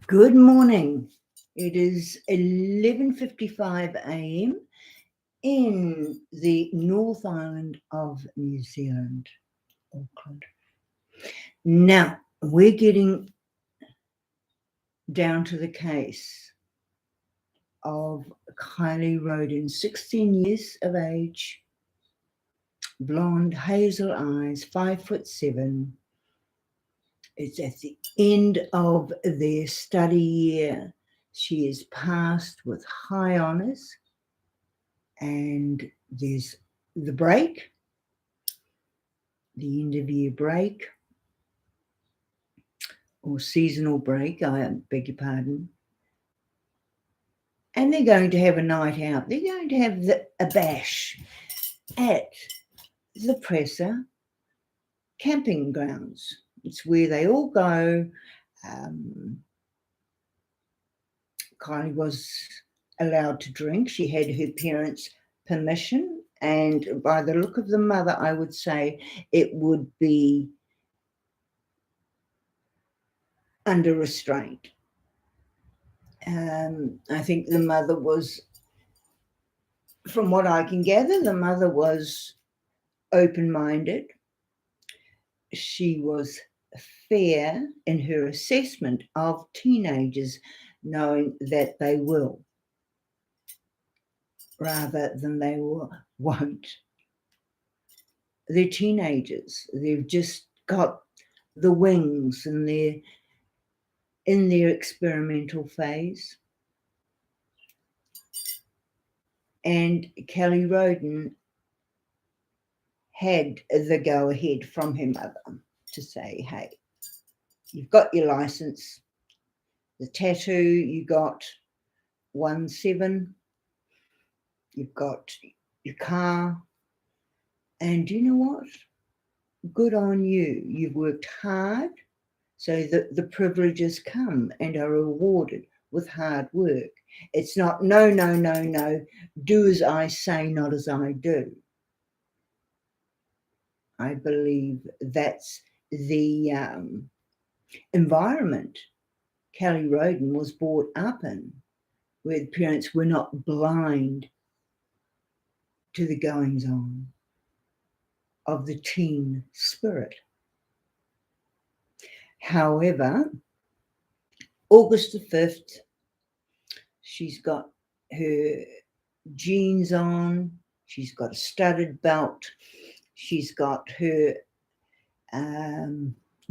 Good morning. It is 11:55 a.m. in the North Island of New Zealand, Auckland. Now, we're getting down to the case of Keily Rodin, 16 years of age, blonde, hazel eyes, 5'7". It's at the end of their study year. She is passed with high honours, and there's the break, the end of year break, or seasonal break, I beg your pardon. And they're going to have a night out. They're going to have a bash at the Presser camping grounds. It's where they all go. Kylie was allowed to drink. She had her parents' permission, and by the look of the mother, I would say it would be under restraint. I think the mother was, from what I can gather, the mother was open-minded. She was fair in her assessment of teenagers, knowing that they will rather than they won't. They're teenagers. They've just got the wings and they're in their experimental phase. And Keily Rodin had the go-ahead from her mother to say, hey, you've got your license, the tattoo, you got 1-7, you've got your car, and you know what? Good on you. You've worked hard so that the privileges come and are rewarded with hard work. It's not no, do as I say, not as I do. I believe that's the environment Keily Rodin was brought up in, where the parents were not blind to the goings-on of the teen spirit. However, August the 5th, she's got her jeans on, she's got a studded belt, she's got her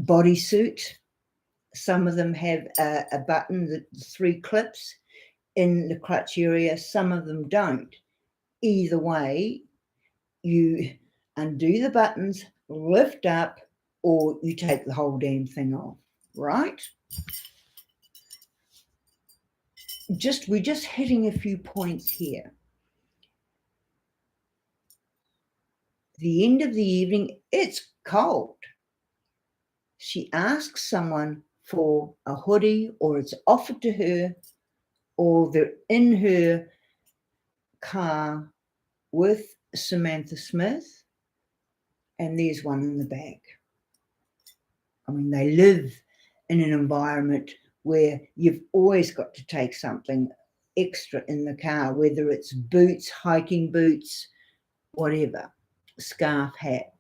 bodysuit. Some of them have a button, the 3 clips in the crotch area, some of them don't. Either way, you undo the buttons, lift up, or you take the whole damn thing off, right? We're just hitting a few points here. The end of the evening, it's cold. She asks someone for a hoodie, or it's offered to her, or they're in her car with Samantha Smith, and there's one in the back. I mean, they live in an environment where you've always got to take something extra in the car, whether it's boots, hiking boots, whatever, scarf, hat,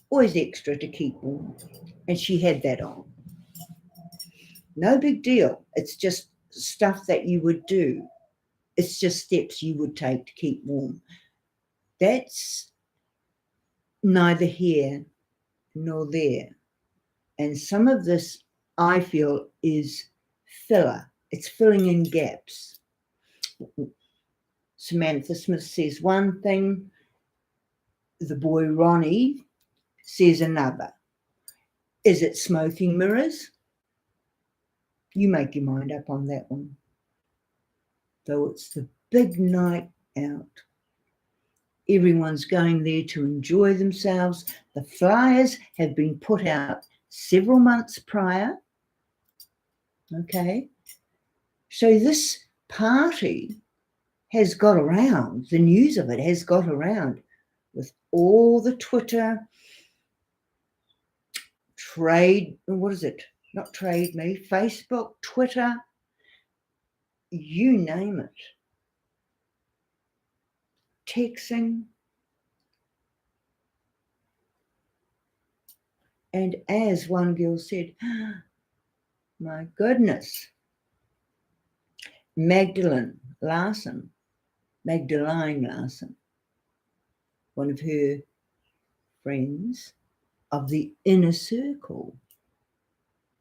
always extra to keep warm. And she had that on. No big deal. It's just stuff that you would do. It's just steps you would take to keep warm. That's neither here nor there. And some of this, I feel, is filler. It's filling in gaps. Samantha Smith says one thing, the boy Ronnie says another. Is it smoking mirrors? You make your mind up on that one. Though it's the big night out. Everyone's going there to enjoy themselves. The flyers have been put out several months prior. Okay. So this party has got around, the news of it has got around with all the Twitter trade, what is it? not Trade Me, Facebook, Twitter, you name it. Texting. And as one girl said, my goodness, Magdalene Larson, one of her friends of the inner circle,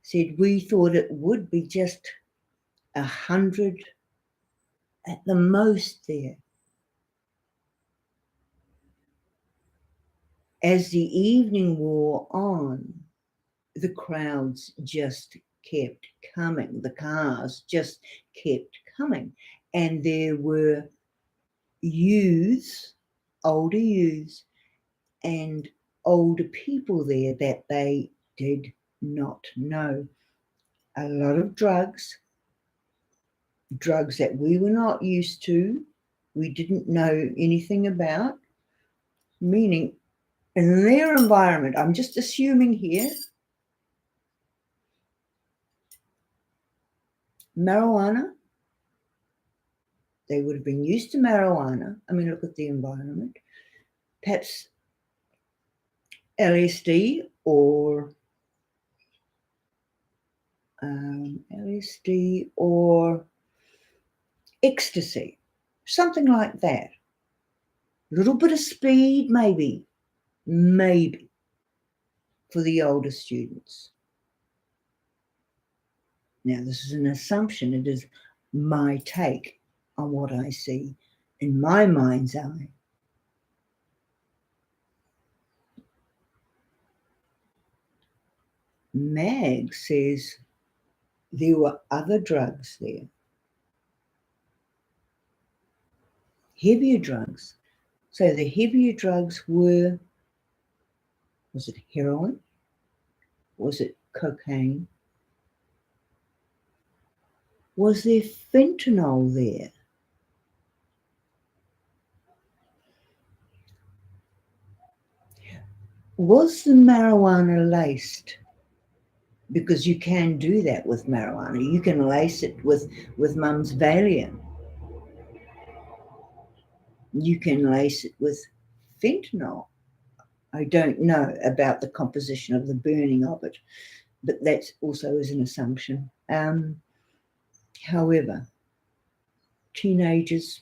said we thought it would be just 100 at the most there. As the evening wore on, the crowds just kept coming. The cars just kept coming. And there were youths, older youths, and older people there that they did not know. A lot of drugs that we were not used to, we didn't know anything about, meaning in their environment, I'm just assuming here, marijuana, they would have been used to marijuana. I mean, look at the environment. Perhaps LSD or ecstasy, something like that. A little bit of speed, maybe for the older students. Now, this is an assumption. It is my take on what I see in my mind's eye. Mag says there were other drugs there, heavier drugs. So the heavier drugs were, was it heroin? Was it cocaine? Was there fentanyl there? Was the marijuana laced? Because you can do that with marijuana. You can lace it with mum's Valium. You can lace it with fentanyl. I don't know about the composition of the burning of it, but that also is an assumption. However, teenagers,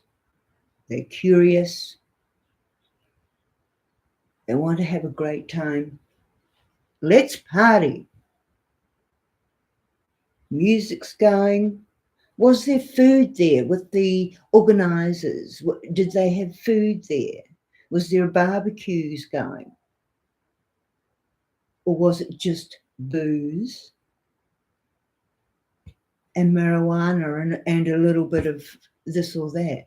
they're curious. They want to have a great time. Let's party. Music's going. Was there food there with the organisers? Did they have food there? Was there barbecues going? Or was it just booze and marijuana and a little bit of this or that?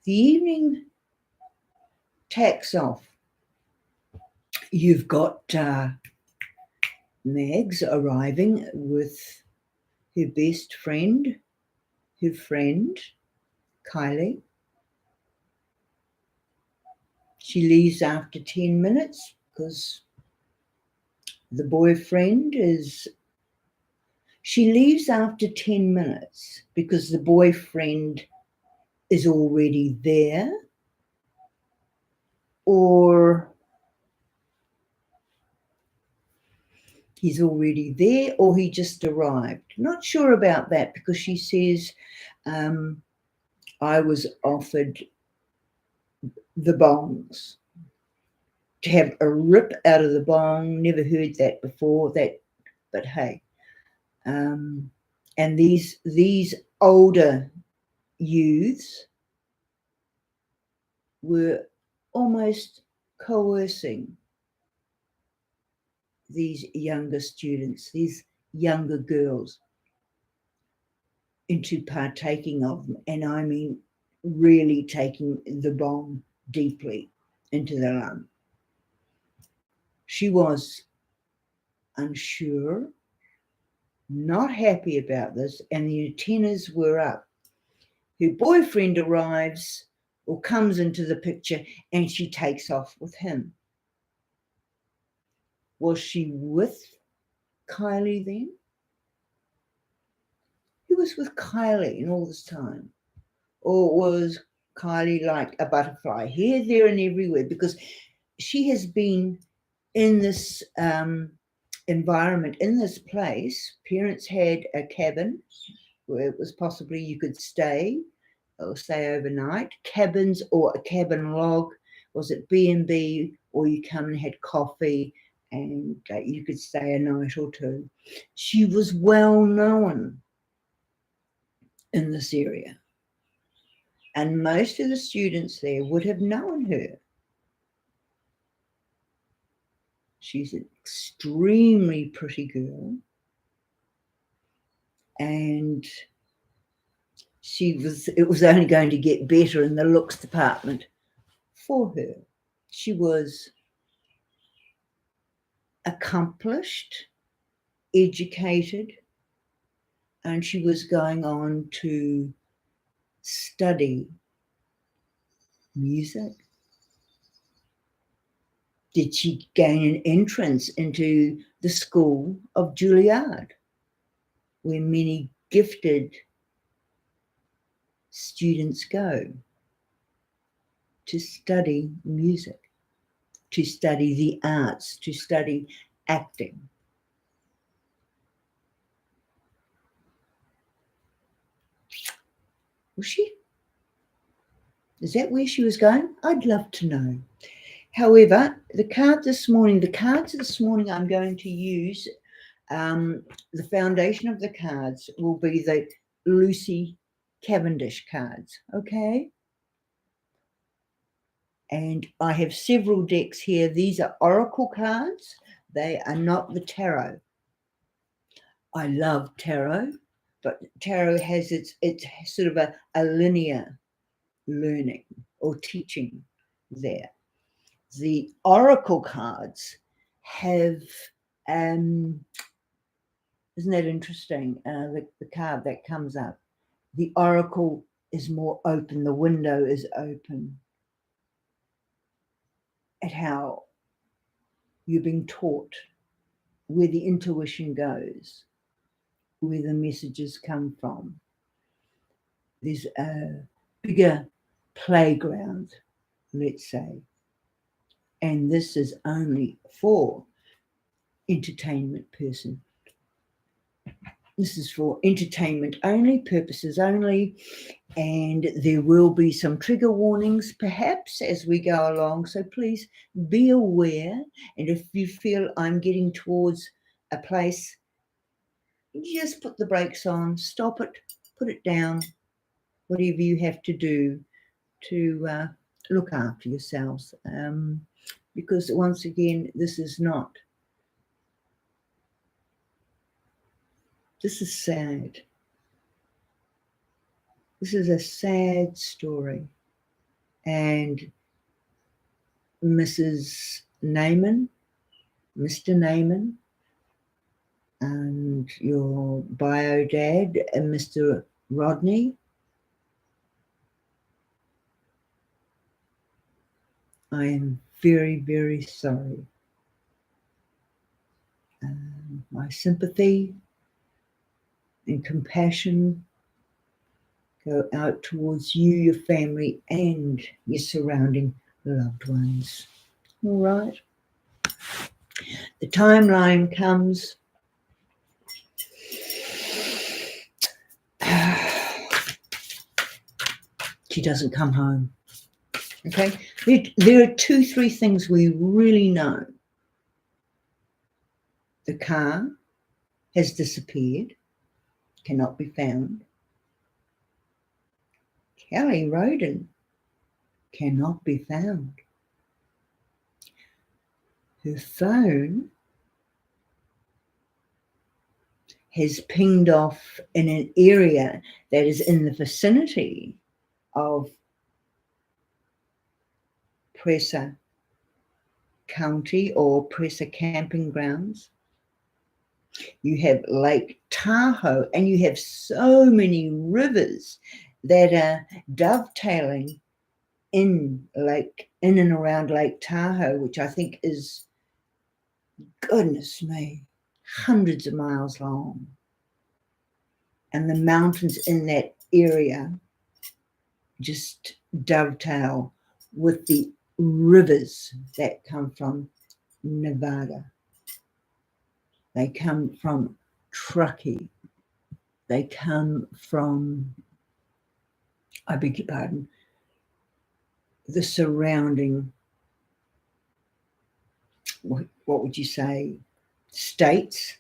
The evening tacks off. You've got Mags arriving with her best friend, Keily. She leaves after 10 minutes because the boyfriend is... She leaves after 10 minutes because the boyfriend is already there, or he's already there, or he just arrived. Not sure about that because she says, I was offered the bongs, to have a rip out of the bong. Never heard that before. But hey, and these older youths were almost coercing these younger students, these younger girls, into partaking of them. And I mean really taking the bong deeply into the lung. She was unsure, not happy about this, and the antennas were up. Her boyfriend arrives or comes into the picture and she takes off with him. Was she with Keily then? Who was with Keily in all this time? Or was Keily like a butterfly here, there, and everywhere? Because she has been in this environment, in this place. Parents had a cabin where it was possibly you could stay or stay overnight. Cabins or a cabin log. Was it B&B, or you come and had coffee and you could stay a night or two. She was well known in this area, and most of the students there would have known her. She's an extremely pretty girl, and it was only going to get better in the looks department for her. She was accomplished, educated, and she was going on to study music. Did she gain an entrance into the School of Juilliard, where many gifted students go to study music, to study the arts, to study acting? Was she? Is that where she was going? I'd love to know. However, the cards this morning I'm going to use, the foundation of the cards will be the Lucy Cavendish cards, okay? And I have several decks here. These are oracle cards. They are not the tarot. I love tarot, but tarot has its sort of a linear learning or teaching there. The oracle cards have, isn't that interesting? The card that comes up, the oracle is more open, the window is open at how you're being taught, where the intuition goes, where the messages come from. There's a bigger playground, let's say, and this is only for entertainment person. This is for entertainment only, purposes only, and there will be some trigger warnings perhaps as we go along, so please be aware. And if you feel I'm getting towards a place, just put the brakes on, stop it, put it down, whatever you have to do to look after yourselves, because once again, this is sad. This is a sad story. And Mrs. Naiman, Mr. Naiman, and your bio dad, and Mr. Rodney, I am very, very sorry. My sympathy and compassion go out towards you, your family, and your surrounding loved ones. All right. The timeline comes. She doesn't come home. Okay. There are 2-3 things we really know. The car has disappeared, cannot be found. Kelly Rodin cannot be found. Her phone has pinged off in an area that is in the vicinity of Presser County or Presser Camping Grounds. You have Lake Tahoe, and you have so many rivers that are dovetailing in and around Lake Tahoe, which I think is, goodness me, hundreds of miles long. And the mountains in that area just dovetail with the rivers that come from Nevada. They come from Truckee. They come from, I beg your pardon, the surrounding, what would you say, states,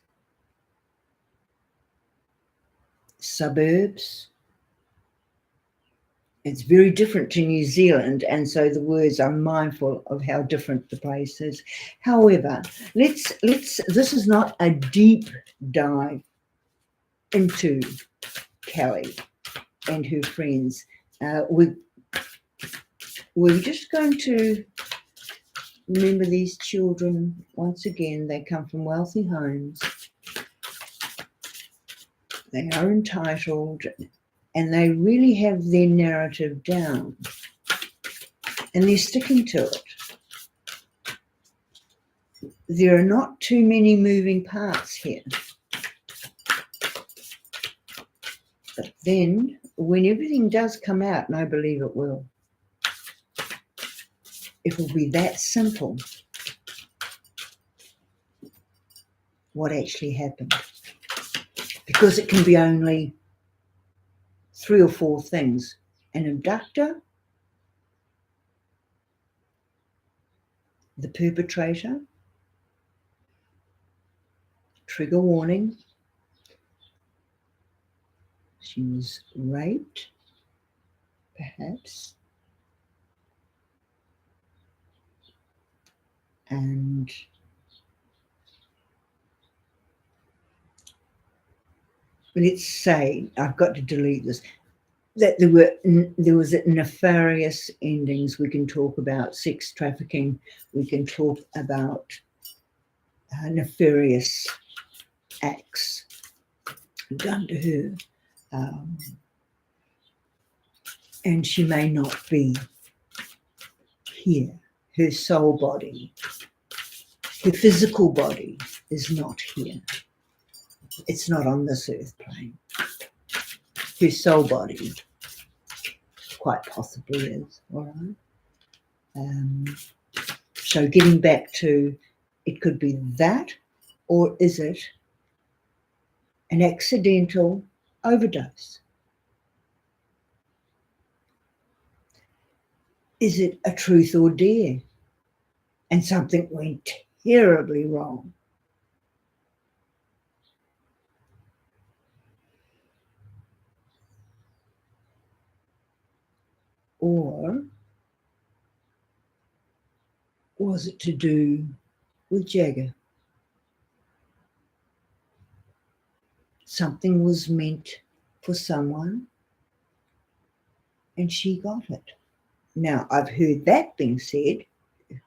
suburbs. It's very different to New Zealand, and so the words are mindful of how different the place is. However, let's this is not a deep dive into Kelly and her friends. We're just going to remember these children once again. They come from wealthy homes. They are entitled, and they really have their narrative down, and they're sticking to it. There are not too many moving parts here. But then, when everything does come out, and I believe it will be that simple what actually happened. Because it can be only 3 or 4 things. An abductor, the perpetrator, trigger warning, she was raped, perhaps, and let's say, I've got to delete this, that there was nefarious endings. We can talk about sex trafficking. We can talk about nefarious acts done to her. And she may not be here. Her soul body, her physical body is not here. It's not on this earth plane. Her soul body quite possibly is, all right? So getting back to, it could be that, or is it an accidental overdose? Is it a truth or dare? And something went terribly wrong. Or was it to do with Jagger? Something was meant for someone and she got it. Now, I've heard that being said.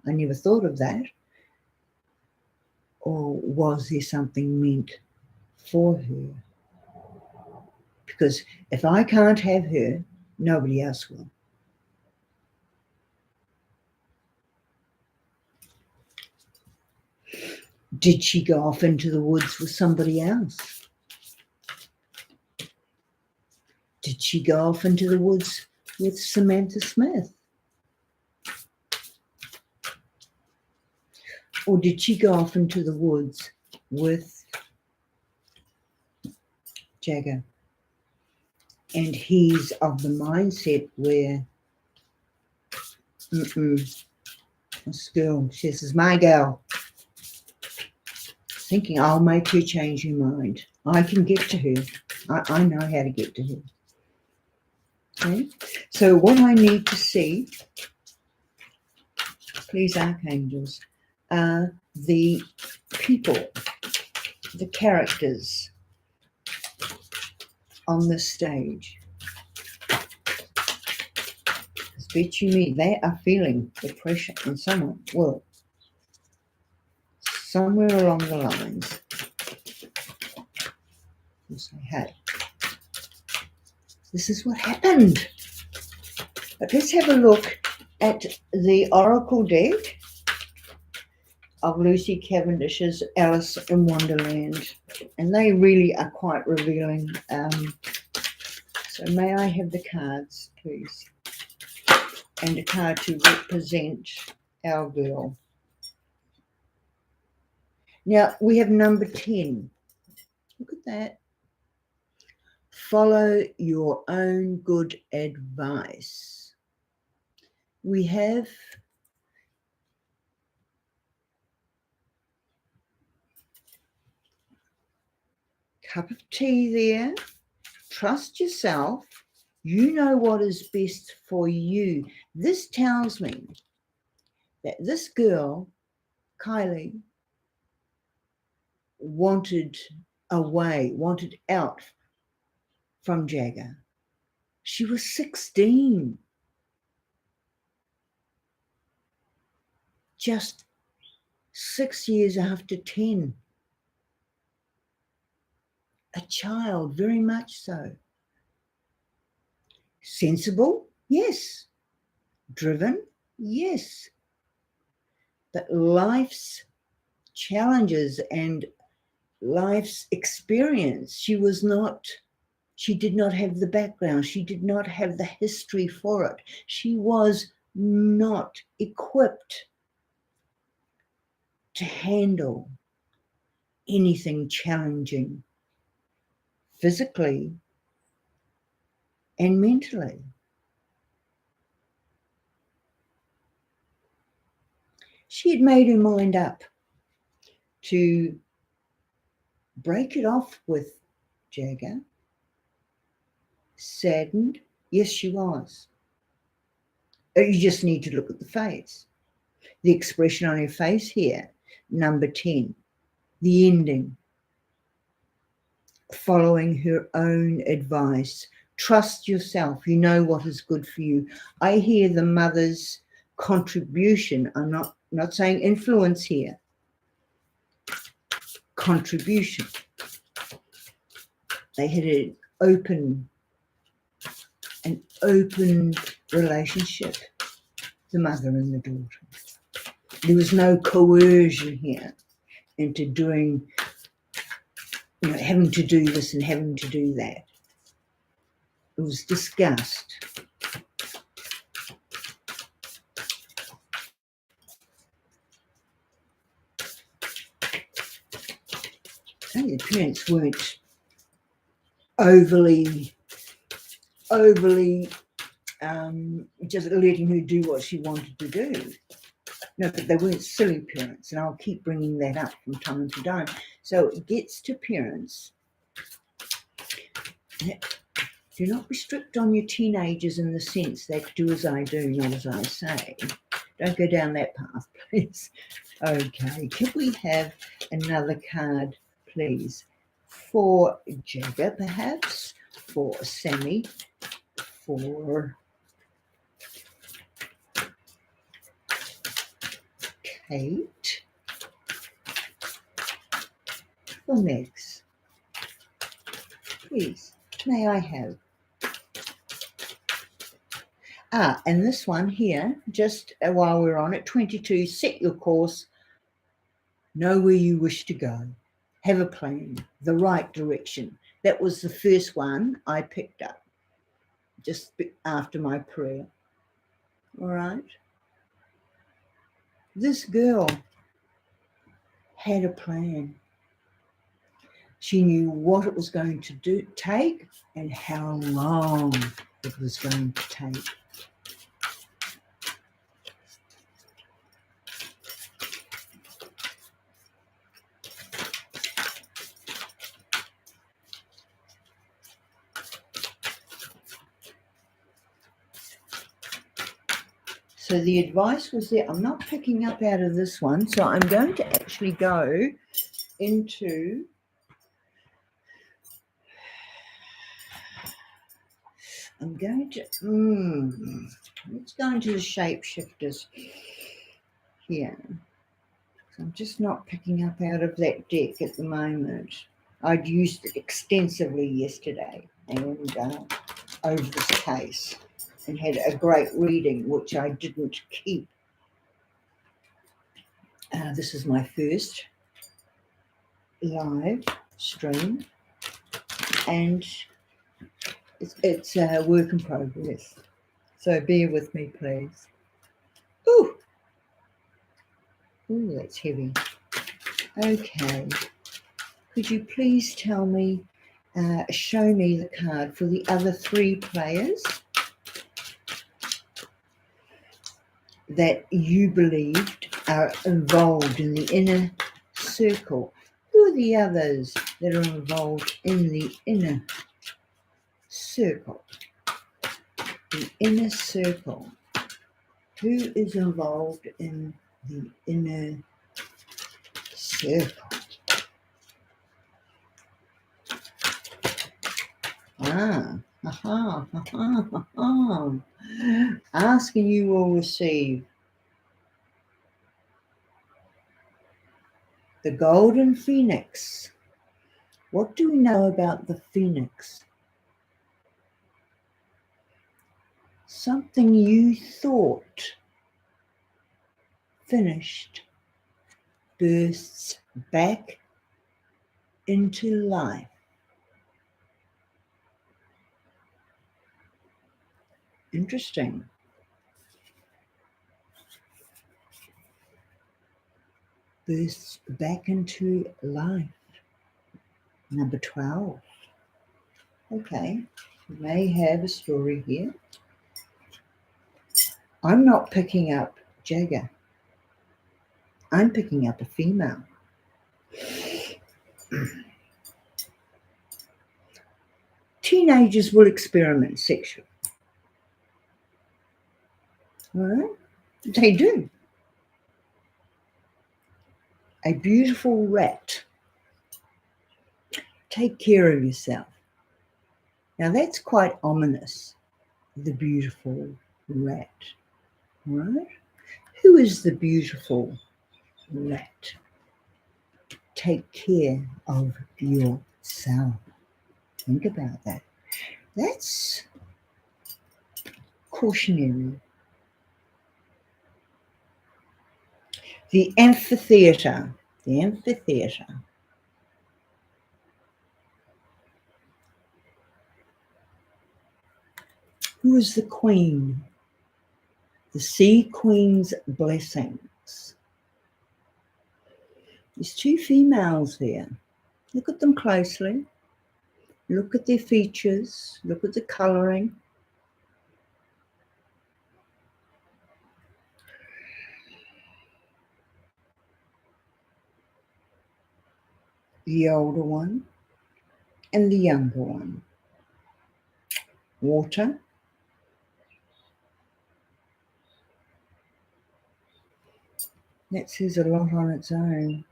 I never thought of that. Or was there something meant for her? Because if I can't have her, nobody else will. Did she go off into the woods with somebody else? Did she go off into the woods with Samantha Smith? Or did she go off into the woods with Jagger? And he's of the mindset where, this girl, this is my girl. Thinking, I'll make her change her mind. I can get to her. I know how to get to her. Okay? So what I need to see, please, archangels, are the people, the characters on this stage. Because bet you me, they are feeling the pressure, and someone will, somewhere along the lines, will say, hey, this is what happened. But let's have a look at the oracle deck of Lucy Cavendish's Alice in Wonderland, and they really are quite revealing. So may I have the cards, please? And a card to represent our girl. Now we have number 10. Look at that. Follow your own good advice. We have cup of tea there. Trust yourself. You know what is best for you. This tells me that this girl, Keily, wanted away, wanted out from Jagger. She was 16. Just 6 years after 10. A child, very much so. Sensible? Yes. Driven? Yes. But life's challenges and life's experience, she did not have the background. She did not have the history for it. She was not equipped to handle anything challenging physically and mentally. She had made her mind up to break it off with Jagger. Saddened? Yes, she was. You just need to look at the face. The expression on her face here, number 10, the ending. Following her own advice. Trust yourself. You know what is good for you. I hear the mother's contribution. I'm not saying influence here. Contribution. They had an open relationship, the mother and the daughter. There was no coercion here into doing, having to do this and having to do that. It was discussed. And the parents weren't overly just letting her do what she wanted to do. No, but they weren't silly parents, and I'll keep bringing that up from time to time. So it gets to parents. Do not restrict on your teenagers in the sense that do as I do, not as I say. Don't go down that path, please. Okay, can we have another card, please? For Jagger, perhaps, for Sammi, for Kate, for Megs. Please, may I have? And this one here, just while we're on it, 22, set your course, know where you wish to go, have a plan, the right direction. That was the first one I picked up just after my prayer. All right. This girl had a plan. She knew what it was going to take and how long it was going to take. So the advice was there. I'm not picking up out of this one, so I'm going to actually go into let's go into the shapeshifters here. I'm just not picking up out of that deck at the moment. I'd used it extensively yesterday and over this case, and had a great reading, which I didn't keep. This is my first live stream, and it's a work in progress. So bear with me, please. Ooh, that's heavy. Okay. Could you please tell me, show me the card for the other 3 players that you believed are involved in the inner circle? Who are the others that are involved in the inner circle? The inner circle. Who is involved in the inner circle? Ask and you will receive. The golden phoenix. What do we know about the phoenix? Something you thought finished bursts back into life. Interesting. Bursts back into life. Number 12. Okay, we may have a story here. I'm not picking up Jagger. I'm picking up a female. Teenagers will experiment sexually. All right? They do. A beautiful rat. Take care of yourself. Now that's quite ominous. The beautiful rat. All right? Who is the beautiful rat? Take care of yourself. Think about that. That's cautionary. The amphitheater. The amphitheater. Who is the queen? The sea queen's blessings. There's 2 females there. Look at them closely. Look at their features. Look at the colouring. The older one and the younger one. Water. That says a lot on its own.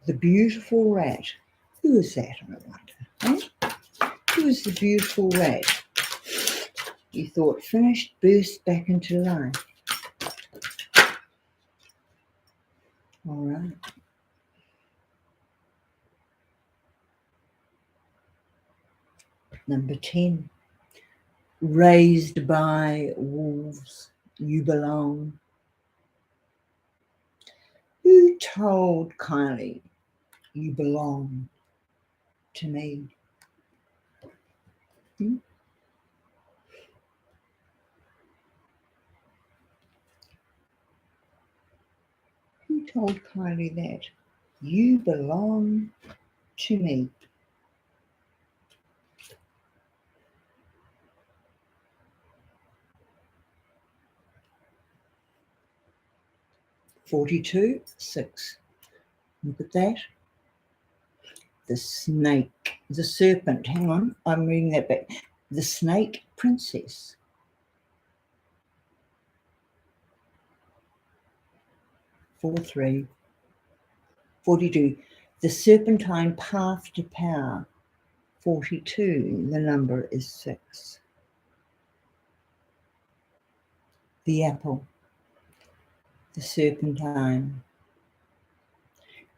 The beautiful rat. Who is that, I wonder? Eh? Who is the beautiful rat? You thought finished, burst back into life. All right. Number 10. Raised by wolves, you belong. Who told Kylie you belong to me? Hmm? Who told Kylie that? You belong to me. (42)6. Look at that. The snake, the serpent. Hang on, I'm reading that back. The snake princess. 4-3. 42. The serpentine path to power. 42. The number is 6. The apple. The serpentine.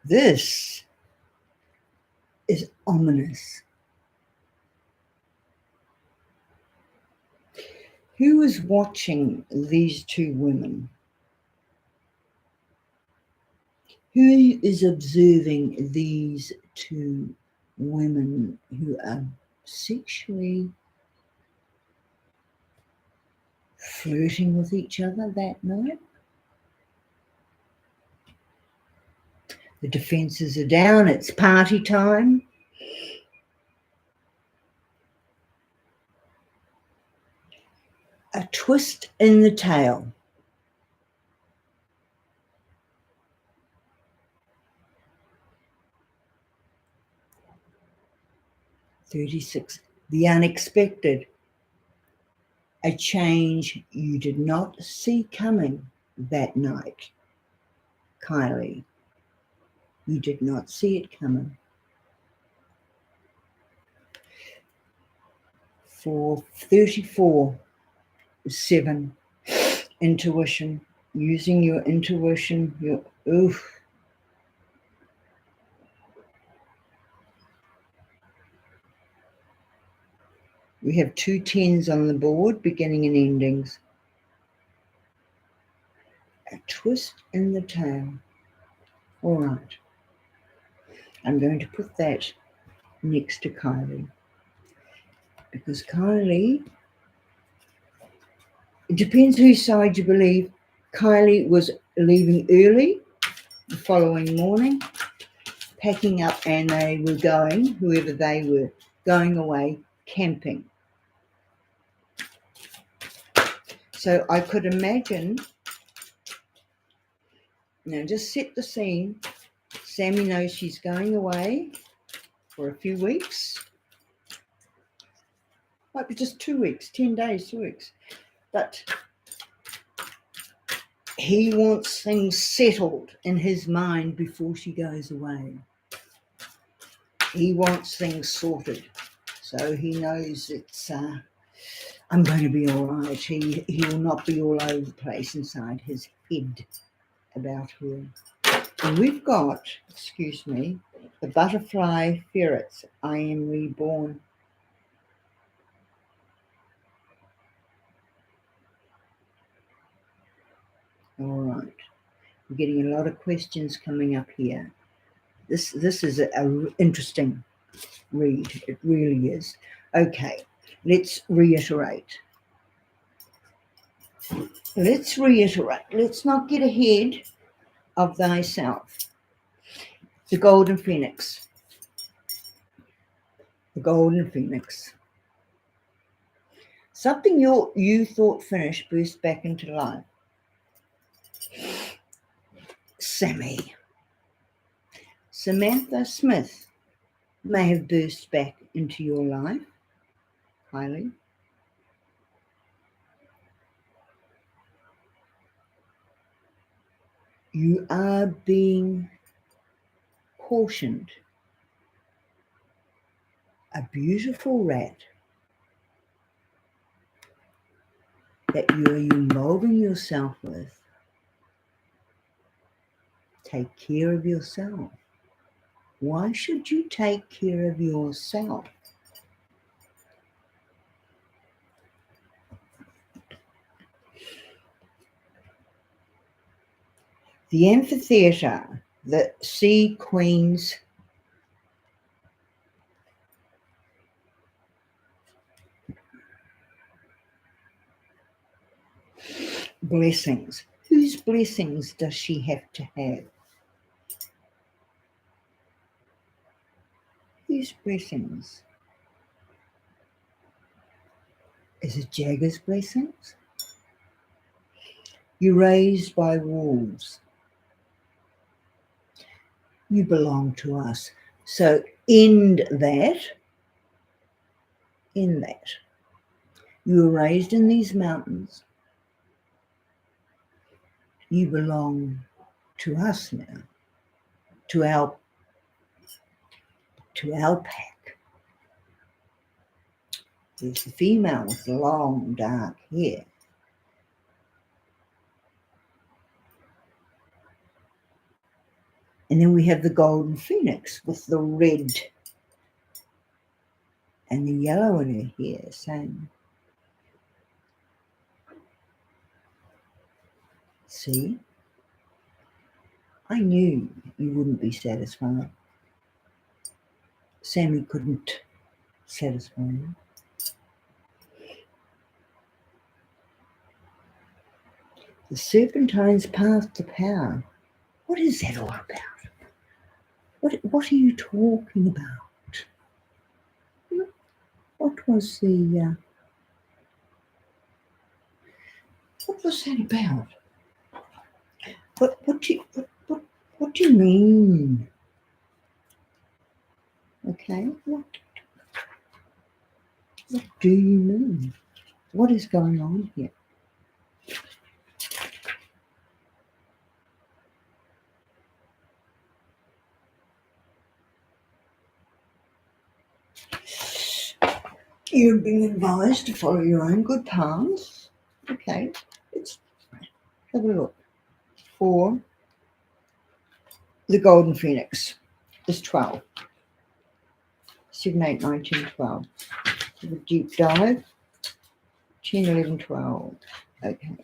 This is ominous. Who is watching these 2 women? Who is observing these two women who are sexually flirting with each other that night? The defences are down, it's party time. A twist in the tale. "36. The unexpected. A change you did not see coming that night. Kylie, you did not see it coming." For 34, 7, intuition. Using your intuition, We have 2 10s on the board, beginning and endings. A twist in the tale. All right. I'm going to put that next to Kylie, because Kylie, it depends whose side you believe. Kylie was leaving early the following morning, packing up, and they were going, whoever they were, going away camping. So I could imagine, just set the scene. Sammi knows she's going away for a few weeks. Might be just 2 weeks, 10 days, 2 weeks. But he wants things settled in his mind before she goes away. He wants things sorted. So he knows it's, I'm going to be all right. He will not be all over the place inside his head about her. And we've got, the butterfly ferrets. I am reborn. All right. We're getting a lot of questions coming up here. This is an interesting read. It really is. Okay, let's reiterate. Let's not get ahead of thyself. The golden phoenix. The golden phoenix. Something you thought finished burst back into life. Sammi. Samantha Smith may have burst back into your life, Kylie. You are being cautioned. A beautiful rat that you are involving yourself with. Take care of yourself. Why should you take care of yourself? The amphitheater, the sea queen's blessings. Whose blessings does she have to have? Whose blessings? Is it Jaggs' blessings? You're raised by wolves. You belong to us. So end that. You were raised in these mountains. You belong to us now, to our pack. There's the female with the long dark hair. And then we have the golden phoenix with the red and the yellow in her hair, same. See? I knew you wouldn't be satisfied. Sammi couldn't satisfy you. The serpentine's path to power. What is that all about? What are you talking about? What was the what was that about? What do you mean? Okay, what do you mean? What is going on here? You're being advised to follow your own good paths. Okay, let's have a look. For the Golden Phoenix is 12. 7, 8, 9, 10, 12. Have a deep dive. 10, 11, 12. Okay.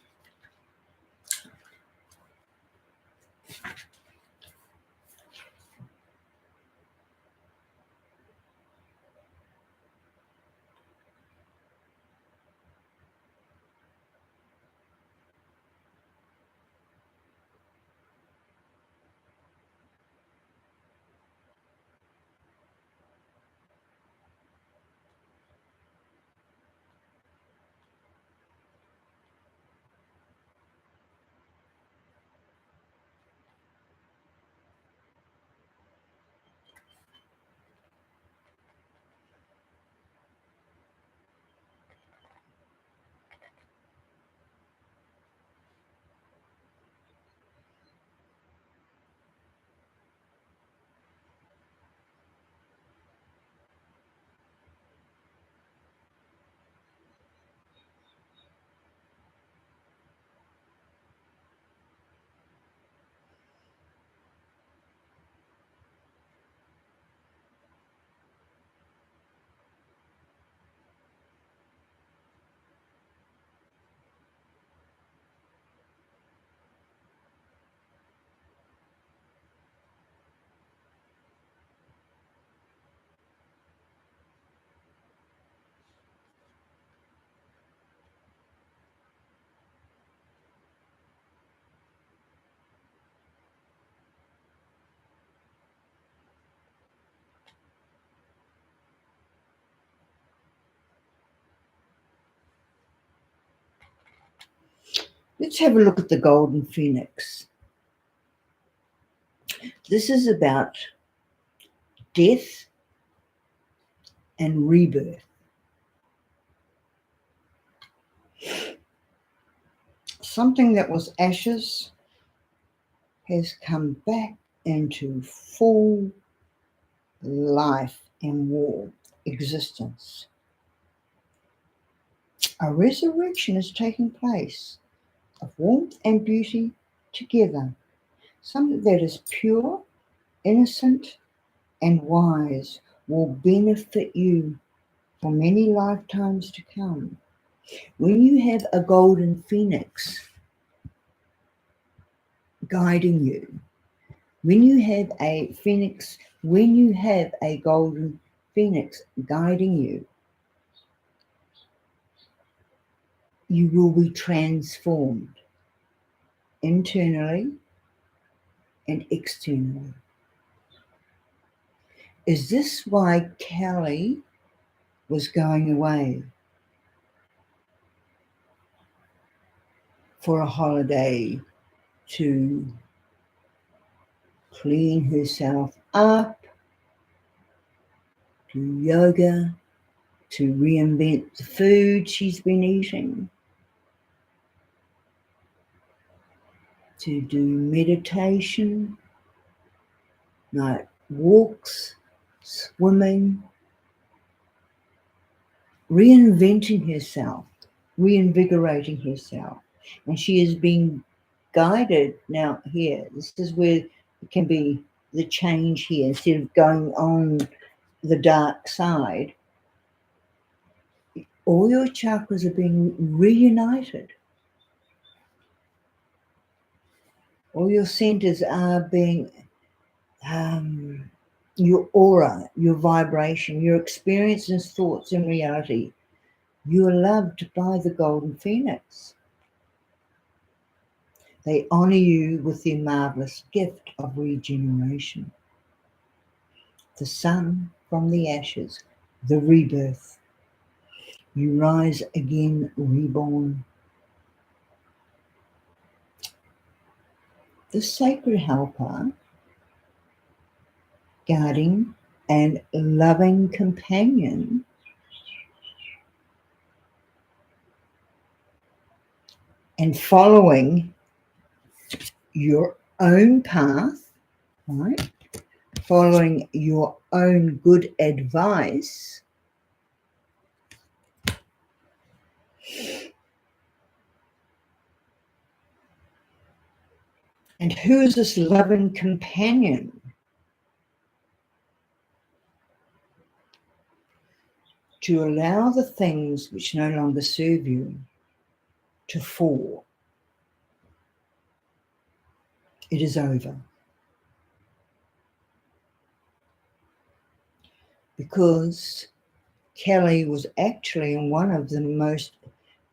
Let's have a look at the Golden Phoenix. This is about death and rebirth. Something that was ashes has come back into full life and warmth, existence. A resurrection is taking place of warmth and beauty together. Something that is pure, innocent, and wise will benefit you for many lifetimes to come. When you have a golden phoenix guiding you, when you have a golden phoenix guiding you, you will be transformed internally and externally. Is this why Keily was going away for a holiday to clean herself up, do yoga, to reinvent the food she's been eating, to do meditation, night walks, swimming, reinventing herself, reinvigorating herself. And she is being guided now here. This is where it can be the change here. Instead of going on the dark side, all your chakras are being reunited. All your centers are being your aura, your vibration, your experiences, thoughts, and reality. You are loved by the golden phoenix. They honor you with their marvelous gift of regeneration. The sun from the ashes, the rebirth. You rise again, reborn. The sacred helper, guarding, and loving companion and following your own path, right? Following your own good advice. And who is this loving companion? To allow the things which no longer serve you to fall. It is over. Because Kelly was actually in one of the most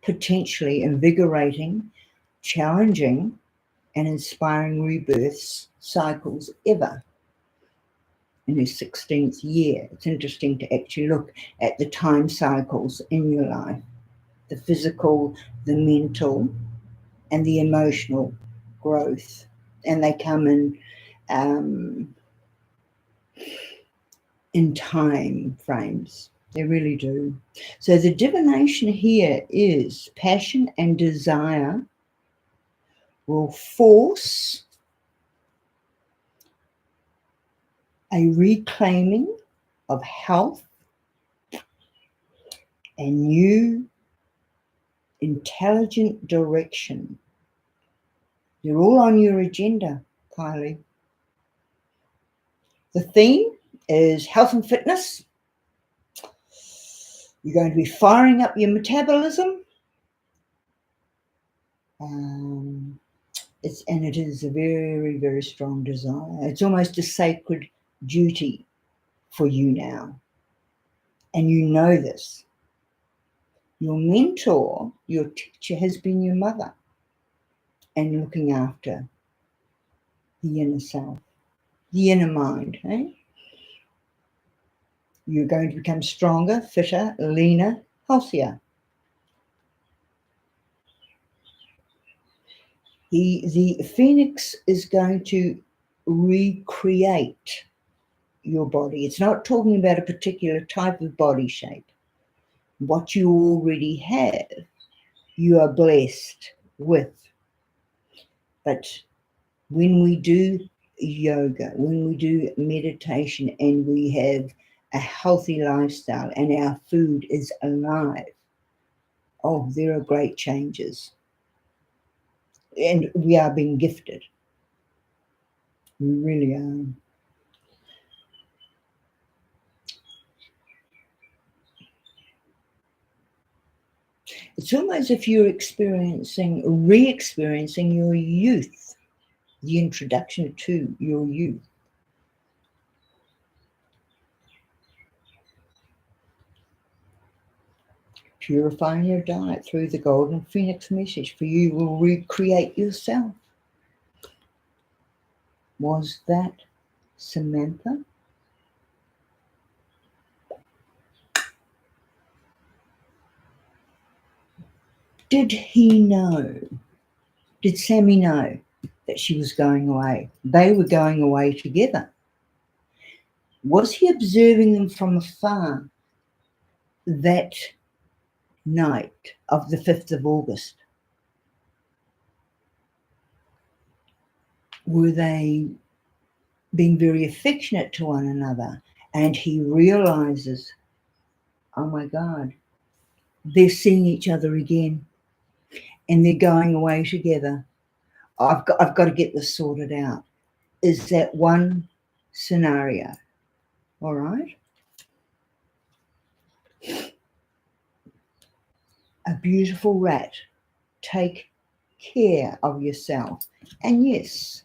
potentially invigorating, challenging, and inspiring rebirth cycles ever in her 16th year. It's interesting to actually look at the time cycles in your life, the physical, the mental, and the emotional growth. And they come in time frames. They really do. So the divination here is passion and desire will force a reclaiming of health and new intelligent direction. They're all on your agenda, Kylie. The theme is health and fitness. You're going to be firing up your metabolism. It is a very, very strong desire. It's almost a sacred duty for you now. And you know this. Your mentor, your teacher has been your mother and looking after the inner self, the inner mind. You're going to become stronger, fitter, leaner, healthier. The phoenix is going to recreate your body. It's not talking about a particular type of body shape. What you already have, you are blessed with. But when we do yoga, when we do meditation, and we have a healthy lifestyle and our food is alive, oh, there are great changes. And we are being gifted. We really are. It's almost if you're re-experiencing your youth, the introduction to your youth. Purifying your diet through the golden phoenix message, for you will recreate yourself. Was that Samantha? Did he know? Did Sammi know that she was going away? They were going away together. Was he observing them from afar that night of the 5th of August? Were they being very affectionate to one another? And he realizes, oh my God, they're seeing each other again and they're going away together. I've got to get this sorted out. Is that one scenario? All right. A beautiful rat. Take care of yourself. And yes,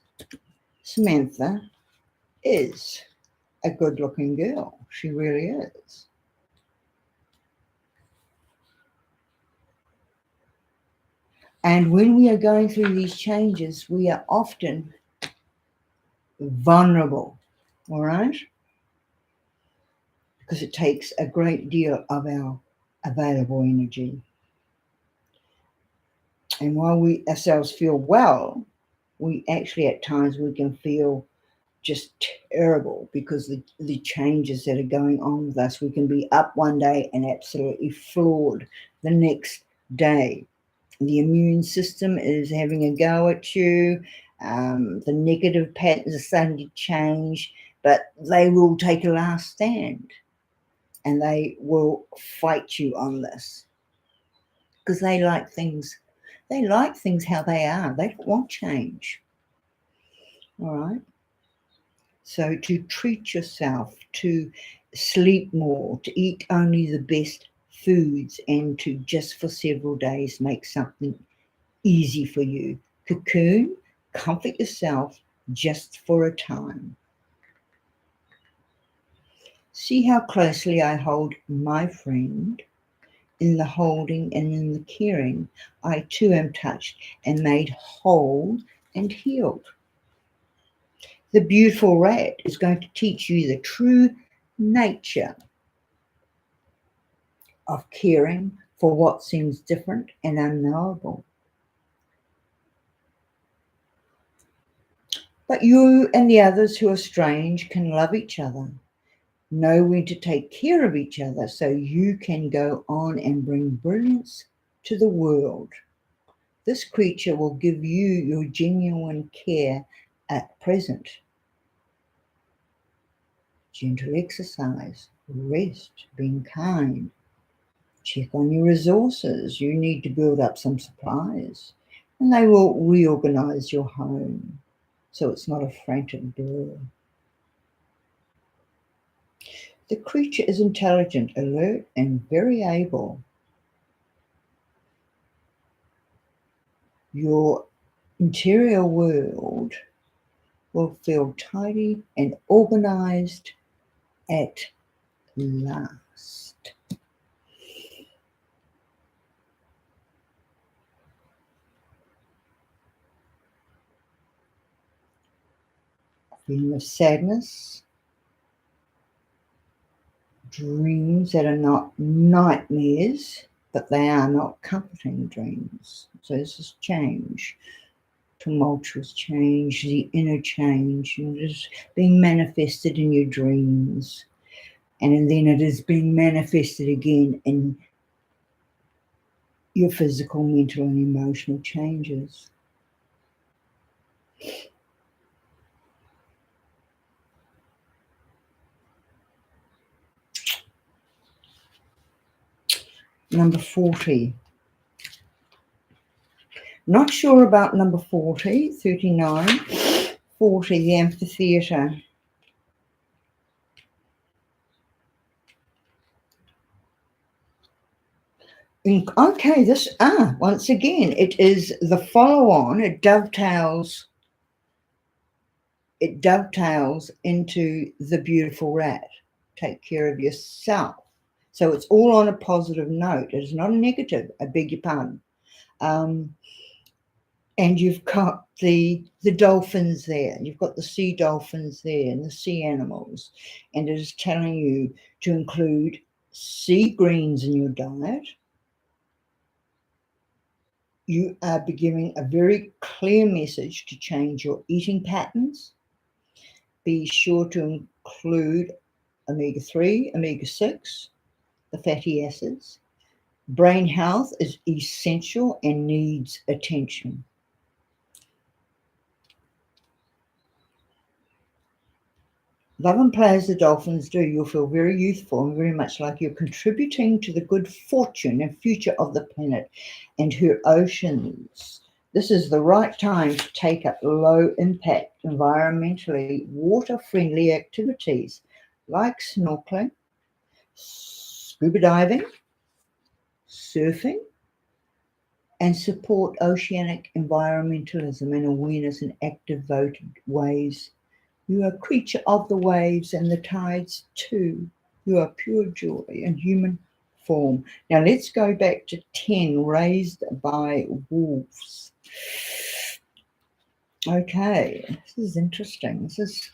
Samantha is a good-looking girl. She really is. And when we are going through these changes, we are often vulnerable, all right? Because it takes a great deal of our available energy. And while we ourselves feel well, we actually at times we can feel just terrible because the changes that are going on with us. We can be up one day and absolutely floored the next day. The immune system is having a go at you. The negative patterns are starting to change, but they will take a last stand and they will fight you on this because they like things how they are. They don't want change. All right. So to treat yourself, to sleep more, to eat only the best foods, and to just for several days make something easy for you. Cocoon, comfort yourself just for a time. See how closely I hold my friend. In the holding and in the caring, I too am touched and made whole and healed. The beautiful rat is going to teach you the true nature of caring for what seems different and unknowable. But you and the others who are strange can love each other. Know when to take care of each other so you can go on and bring brilliance to the world. This creature will give you your genuine care at present. Gentle exercise, rest, being kind. Check on your resources. You need to build up some supplies, and they will reorganize your home so it's not a frantic blur. The creature is intelligent, alert, and very able. Your interior world will feel tidy and organized at last. Feeling of sadness, dreams that are not nightmares, but they are not comforting dreams. So this is change, tumultuous change, the inner change, and it is being manifested in your dreams. And then it is being manifested again in your physical, mental, and emotional changes. Number 40. Not sure about number 40, 39, 40, the amphitheatre. Okay, once again, it is the follow-on. It dovetails into the beautiful rat. Take care of yourself. So it's all on a positive note. It is not a negative. I beg your pardon. And you've got the dolphins there. You've got the sea dolphins there and the sea animals. And it is telling you to include sea greens in your diet. You are giving a very clear message to change your eating patterns. Be sure to include omega-3, omega-6, the fatty acids. Brain health is essential and needs attention. Love and play as the dolphins do. You'll feel very youthful and very much like you're contributing to the good fortune and future of the planet and her oceans. This is the right time to take up low impact, environmentally water friendly activities like snorkeling, scuba diving, surfing, and support oceanic environmentalism and awareness in active voted ways. You are a creature of the waves and the tides too. You are pure joy in human form. Now let's go back to 10, raised by wolves. Okay, this is interesting. This is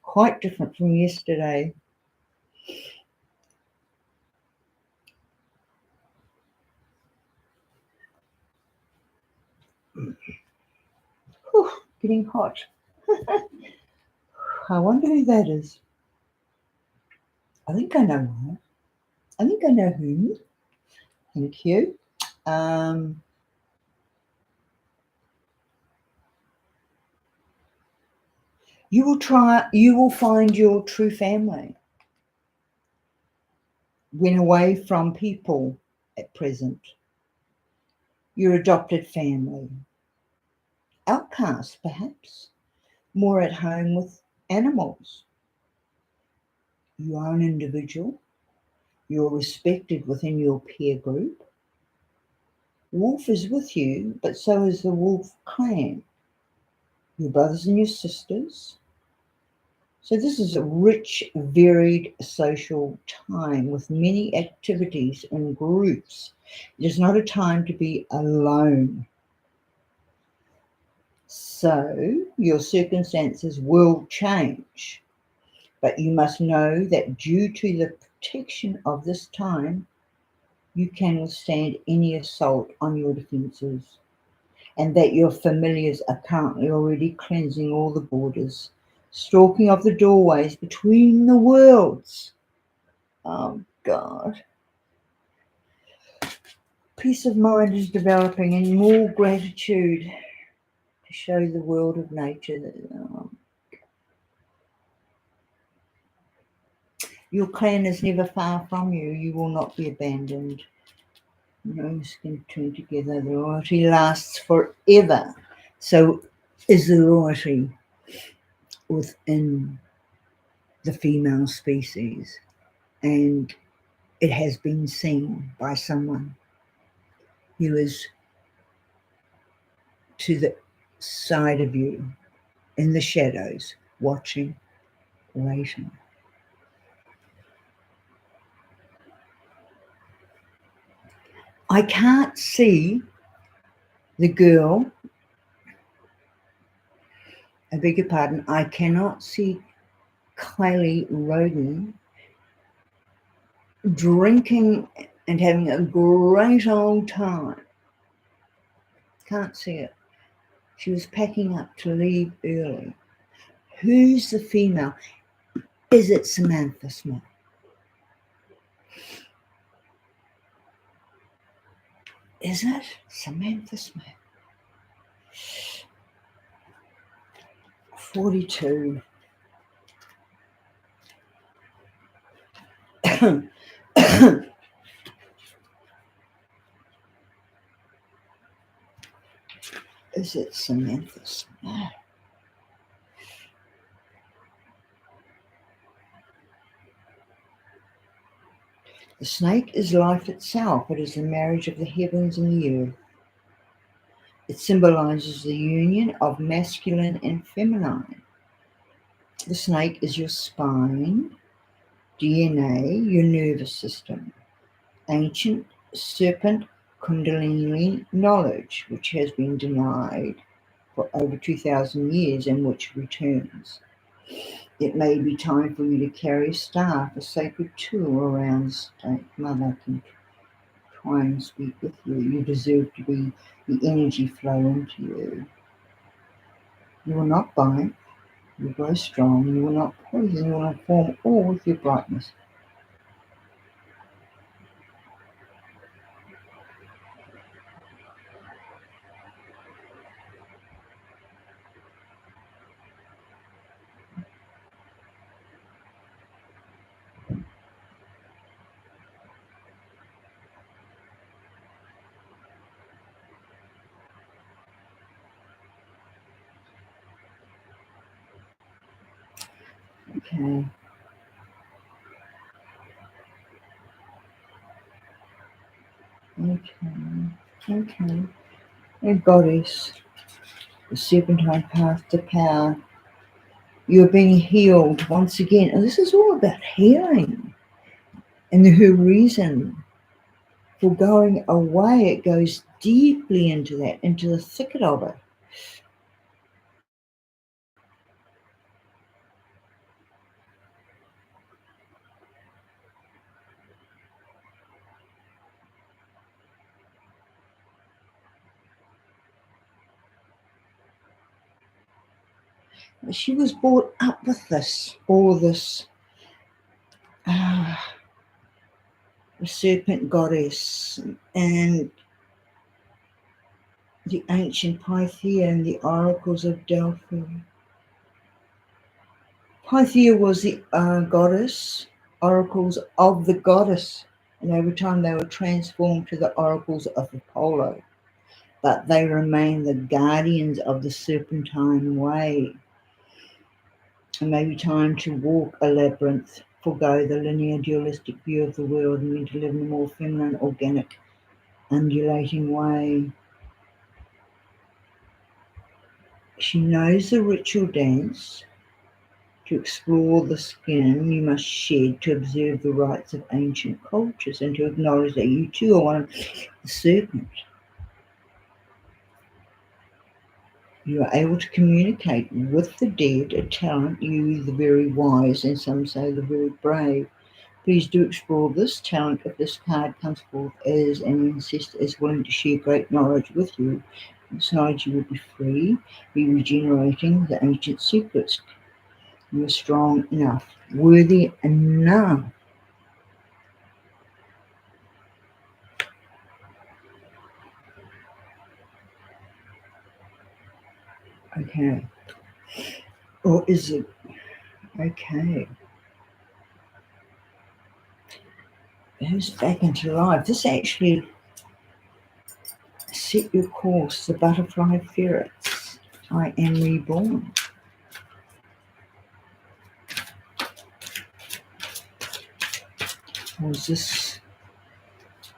quite different from yesterday. Whew, getting hot. I wonder who that is. I think I know her. I think I know who. Thank you. You will find your true family when away from people at present. Your adopted family. Outcast, perhaps. More at home with animals. You are an individual. You're respected within your peer group. Wolf is with you, but so is the wolf clan. Your brothers and your sisters. So this is a rich, varied social time with many activities and groups. It is not a time to be alone. So your circumstances will change, but you must know that due to the protection of this time, you can withstand any assault on your defences, and that your familiars are currently already cleansing all the borders, stalking of the doorways between the worlds. Oh, God. Peace of mind is developing and more gratitude to show the world of nature that your clan is never far from you. You will not be abandoned. Gnomes can turn together. The loyalty lasts forever. So is the loyalty within the female species. And it has been seen by someone who is to the side of you in the shadows, watching, waiting. I can't see the girl, I beg your pardon, I cannot see Keily Rodin drinking and having a great old time. Can't see it. She was packing up to leave early. Who's the female? Is it Samantha Smith? Is it Samantha Smith? 42. Is it Samantha Smith? The snake is life itself. It is the marriage of the heavens and the earth. It symbolizes the union of masculine and feminine. The snake is your spine, DNA, your nervous system, ancient serpent kundalini knowledge, which has been denied for over 2,000 years and which returns. It may be time for you to carry a staff, a sacred tool around the snake. Mother can try and speak with you. You deserve to be the energy flow into you. You will not bite. You will grow strong. You will not poison. You will not form all with your brightness. Okay. Okay. A goddess, the serpentine path to power. You're being healed once again. And this is all about healing. And her reason for going away, it goes deeply into that, into the thicket of it. She was brought up with this, all this, the serpent goddess and the ancient Pythia and the oracles of Delphi. Pythia was the goddess, oracles of the goddess, and over time they were transformed to the oracles of Apollo, but they remain the guardians of the serpentine way. It may be time to walk a labyrinth, forgo the linear dualistic view of the world and learn to live in a more feminine, organic, undulating way. She knows the ritual dance. To explore the skin you must shed to observe the rites of ancient cultures and to acknowledge that you too are one of the serpent. You are able to communicate with the dead, a talent, you the very wise, and some say the very brave. Please do explore this talent if this card comes forth as an ancestor is willing to share great knowledge with you. Inside you will be free, be regenerating the ancient secrets. You are strong enough, worthy enough. Okay. Or is it? Okay. Who's back into life? This actually set your course, the butterfly ferrets. I am reborn. Was this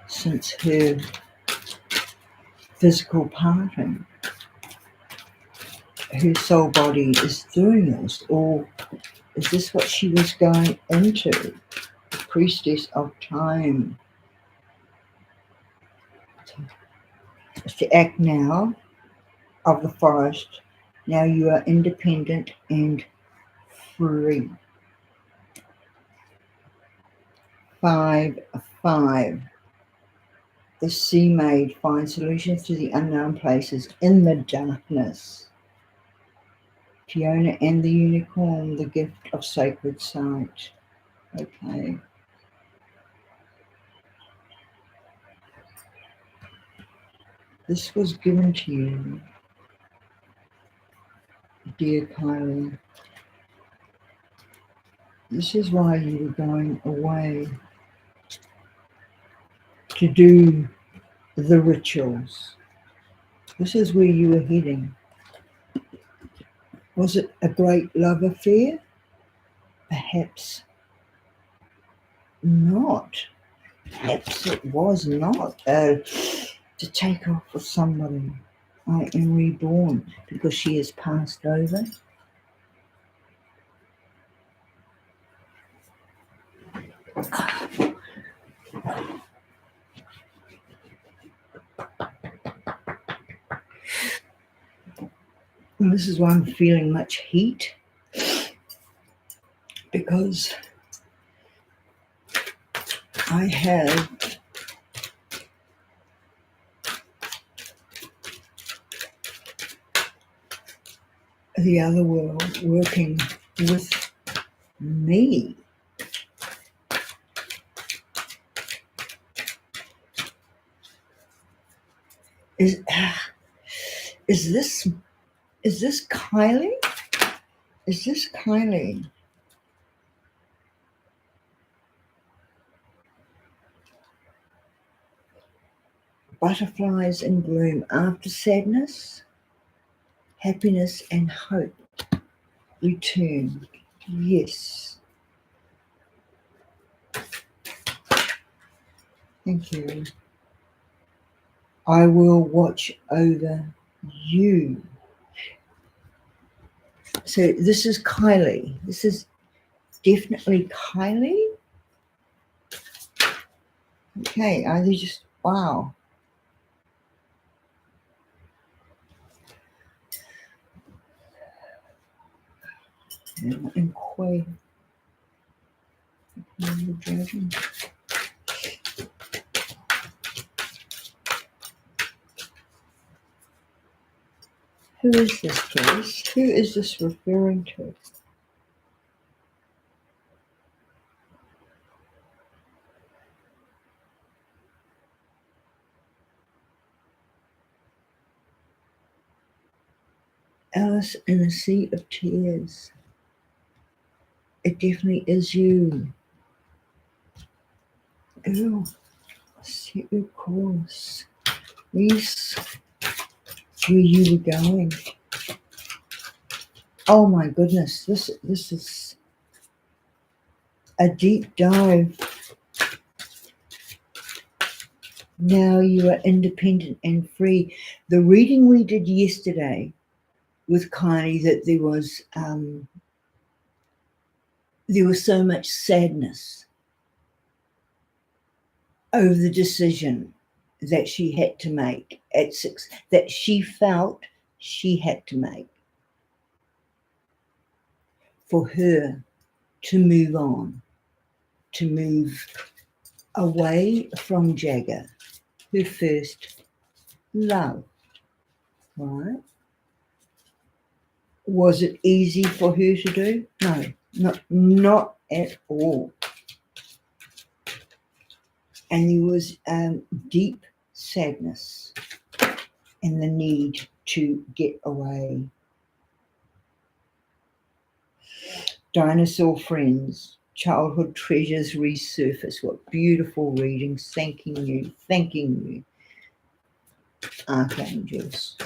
since her physical parting? Her soul body is doing this, or is this what she was going into? The priestess of time. It's the act now of the forest. Now you are independent and free. 5-5. The sea maid finds solutions to the unknown places in the darkness. Fiona and the unicorn, the gift of sacred sight. Okay. This was given to you, dear Kylie. This is why you were going away, to do the rituals. This is where you were heading. Was it a great love affair? Perhaps not. Perhaps it was not. To take off with somebody. I am reborn because she has passed over. And this is why I'm feeling much heat, because I have the other world working with me. Is this Kylie? Is this Kylie? Butterflies in bloom. After sadness, happiness and hope return. Yes. Thank you. I will watch over you. So this is Kylie. This is definitely Kylie. Okay, are they just, wow. And Quay. Who is this, please? Who is this referring to? Alice in a Sea of Tears. It definitely is you. Girl, set your course. Yes, where you were going. Oh my goodness, this is a deep dive. Now you are independent and free. The reading we did yesterday with Kylie, that there was so much sadness over the decision that she had to make at 6, that she felt she had to make for her to move on, to move away from Jagger, her first love, right? Was it easy for her to do? No, not at all. And there was deep sadness and the need to get away. Dinosaur friends, childhood treasures resurface. What beautiful readings. Thanking you, archangels,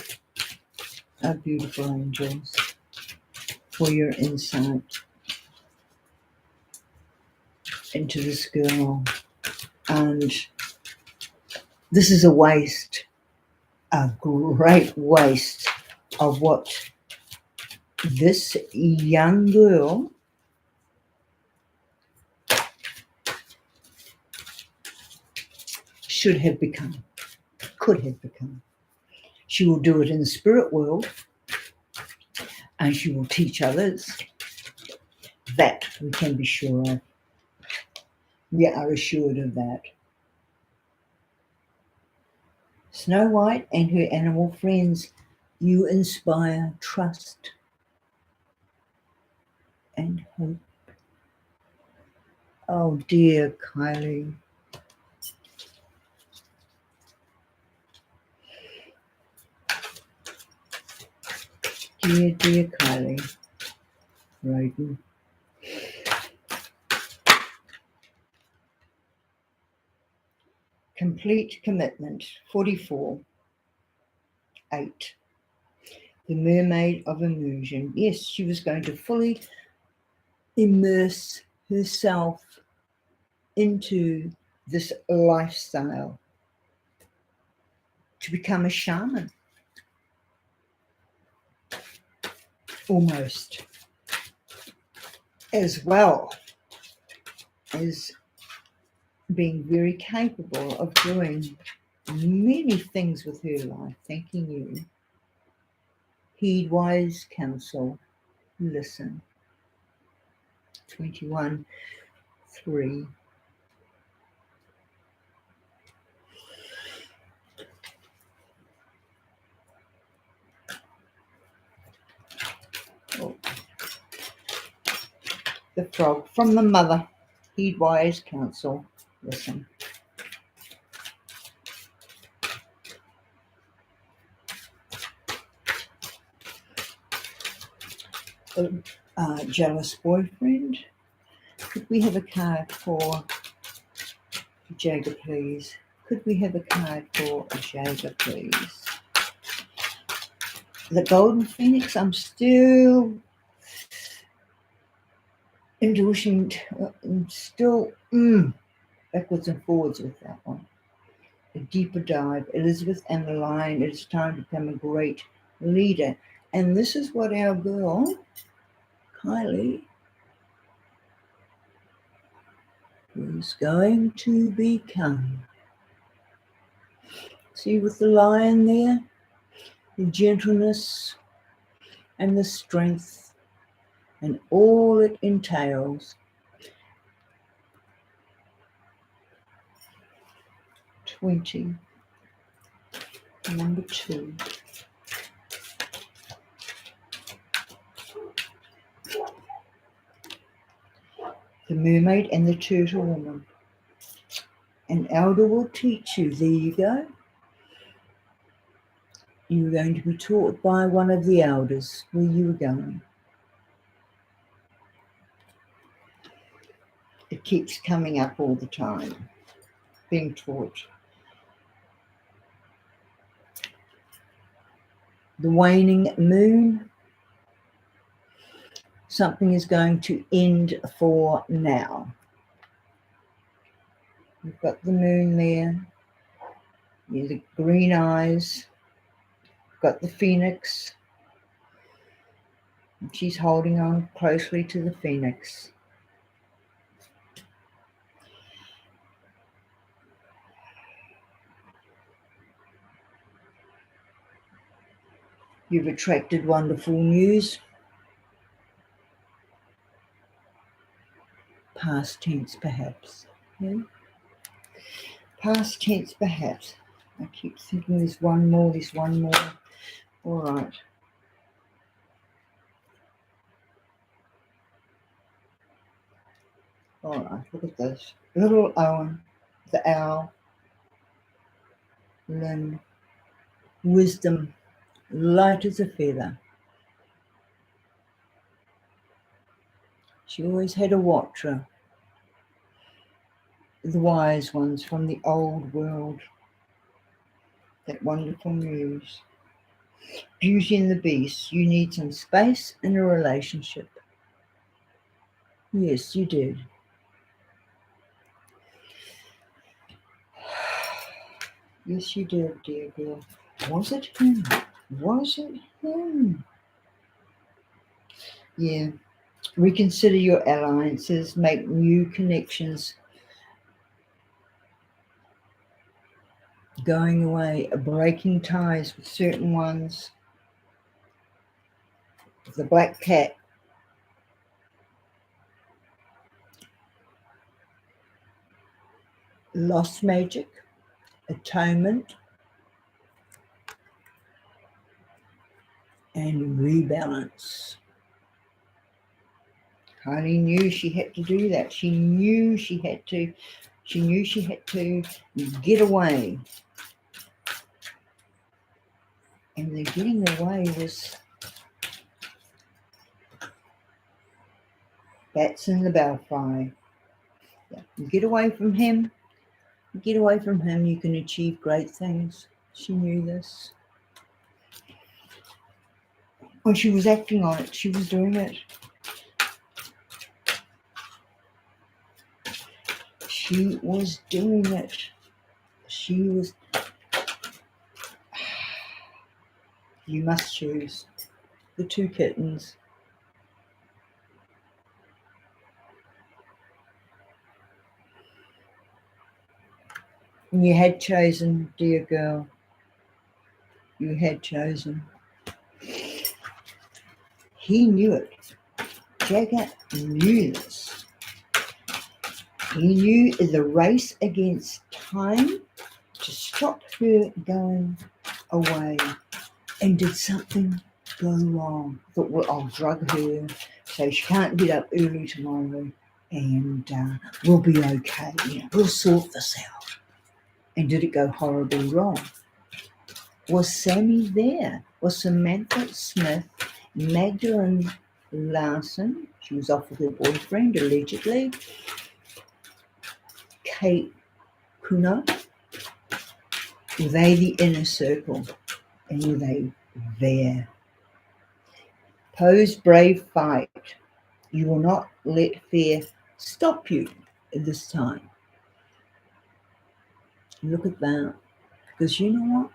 our beautiful angels, for your insight into this girl. And this is a waste, a great waste of what this young girl should have become, could have become. She will do it in the spirit world, and she will teach others. That we can be sure of. We are assured of that. Snow White and her animal friends, you inspire trust and hope. Oh dear Kylie. Dear Kylie. Rodin. Complete commitment. 44. 8. The Mermaid of Immersion. Yes, she was going to fully immerse herself into this lifestyle to become a shaman. Almost. As well as being very capable of doing many things with her life. Thanking you. Heed wise counsel. Listen. 21. 3. Oh. The frog from the mother. Heed wise counsel. Listen. Jealous boyfriend. Could we have a card for Jagger, please? Could we have a card for Jagger, please? The Golden Phoenix, I'm still endorsing, still backwards and forwards with that one. a deeper dive. Elizabeth and the lion, it is time to become a great leader. And this is what our girl, Kylie, is going to become. See, with the lion there, the gentleness and the strength and all it entails. 20, number 2. The mermaid and the turtle woman. An elder will teach you. There you go. You were going to be taught by one of the elders where you were going. It keeps coming up all the time, being taught. The waning moon. Something is going to end for now. You've got the moon there. You've the green eyes. You've got the phoenix. She's holding on closely to the phoenix. You've attracted wonderful news. Past tense, perhaps. Yeah? Past tense, perhaps. I keep thinking there's one more. All right. All right, look at this. Little Owen, the owl, Lynn, wisdom, light as a feather. She always had a watcher. The wise ones from the old world. That wonderful news. Beauty and the Beast. You need some space and a relationship. Yes, you did. Yes, you did, dear girl. Was it him? Was it him? Yeah. Reconsider your alliances. Make new connections. Going away. Breaking ties with certain ones. The black cat. Lost magic. Atonement. And rebalance. Kylie knew she had to do that. She knew she had to get away. And the getting away was bats in the belfry. Yeah. You get away from him, you can achieve great things. She knew this. When she was acting on it, she was doing it. She was doing it. She was. You must choose the 2 kittens. And you had chosen, dear girl. You had chosen. He knew it. Jagger knew this. He knew the race against time to stop her going away. And did something go wrong? Thought, well, I'll drug her so she can't get up early tomorrow and we'll be okay. We'll sort this out. And did it go horribly wrong? Was Sammi there? Was Samantha Smith, Magdalene Larson, she was off with her boyfriend allegedly, Kate Kuno, were they the inner circle? And were they there? Pose brave fight. You will not let fear stop you this time. Look at that. Because you know what?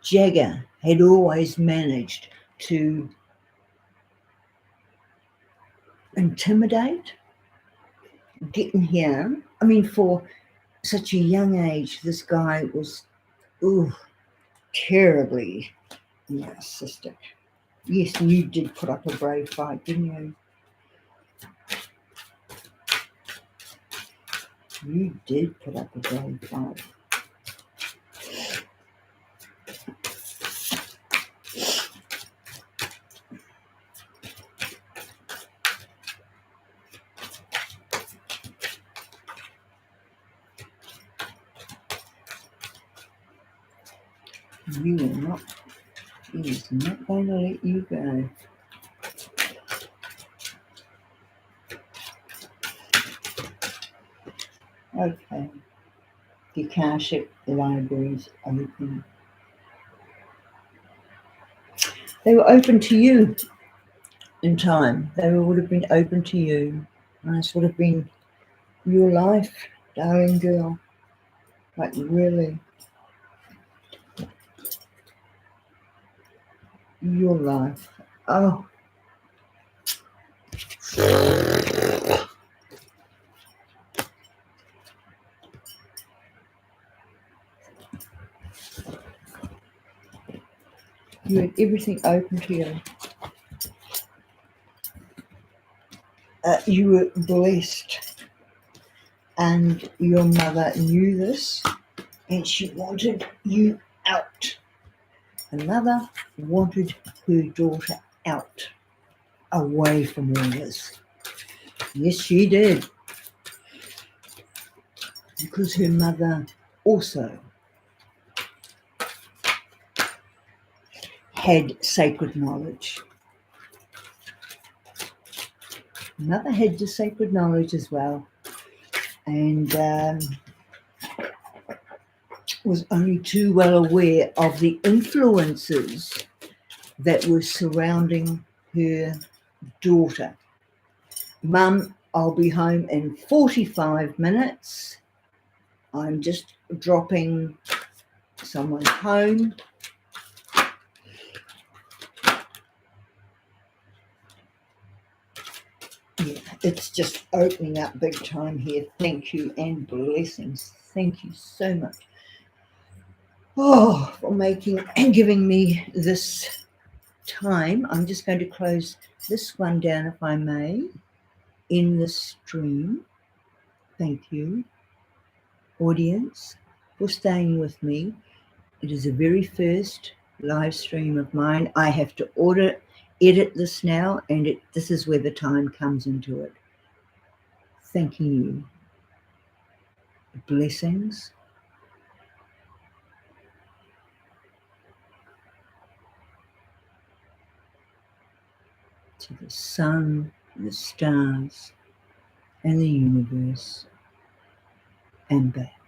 Jagger had always managed to intimidate, get in here. I mean, for such a young age, this guy was, terribly narcissistic. Yes, you did put up a brave fight, didn't you? You did put up a brave fight. You will not, he is not going to let you go. Okay. The Akashic libraries open. They were open to you in time. They would have been open to you. And this would have been your life, darling girl. Like really. Your life. Oh. You had everything open to you. You were blessed. And your mother knew this. And she wanted you out. The mother wanted her daughter out. Away from all this. Yes, she did. Because her mother also had sacred knowledge. Mother had the sacred knowledge as well, and was only too well aware of the influences that were surrounding her daughter. Mum, I'll be home in 45 minutes. I'm just dropping someone home. Yeah, it's just opening up big time here. Thank you and blessings. Thank you so much. For making and giving me this time. I'm just going to close this one down, if I may, in the stream. Thank you, audience, for staying with me. It is the very first live stream of mine. I have to edit this now, and this is where the time comes into it. Thanking you. Blessings. To the sun, the stars, and the universe, and back.